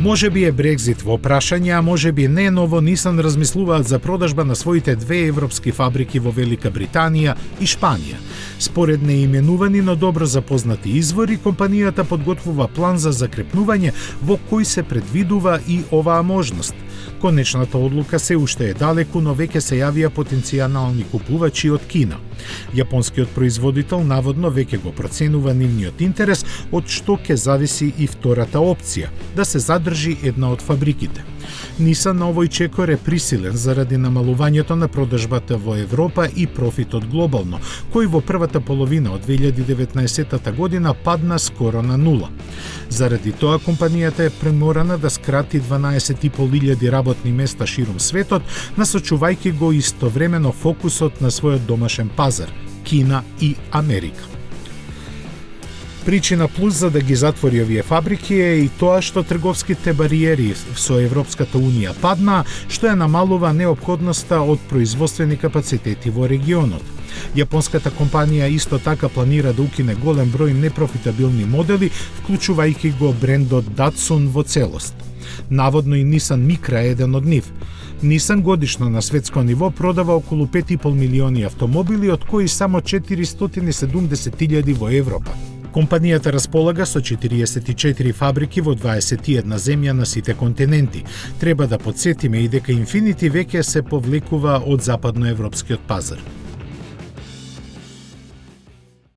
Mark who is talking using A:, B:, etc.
A: Може би е Брекзит во прашање, а може би не, но во Нисан размислуваат за продажба на своите две европски фабрики во Велика Британија и Шпанија. Според неименувани, но добро запознати извори, компанијата подготвува план за закрепнување во кој се предвидува и оваа можност. Конечната одлука се уште е далеку, но веќе се јавија потенцијални купувачи од Кина. Јапонскиот производител наводно веќе го проценува нивниот интерес, од што ќе зависи и втората опција – да се задржи една од фабриките. Нисан на овој чекор е присилен заради намалувањето на продажбата во Европа и профитот глобално, кој во првата половина од 2019 година падна скоро на нула. Заради тоа компанијата е приморана да скрати 12.500 работни места ширум светот, насочувајќи го истовремено фокусот на својот домашен пазар – Кина и Америка. Причина плюс за да ги затвори овие фабрики е и тоа што трговските бариери со Европската Унија паднаа, што ја намалува неопходноста од производствени капацитети во регионот. Јапонската компанија исто така планира да укине голем број непрофитабилни модели, вклучувајќи го брендот Datsun во целост. Наводно и Nissan Micra е еден од нив. Nissan годишно на светско ниво продава околу 5,5 милиони автомобили, од кои само 470.000 во Европа. Компанијата располага со 44 фабрики во 21 земја на сите континенти. Треба да подсетиме и дека Infiniti веќе се повлекува од западноевропскиот пазар.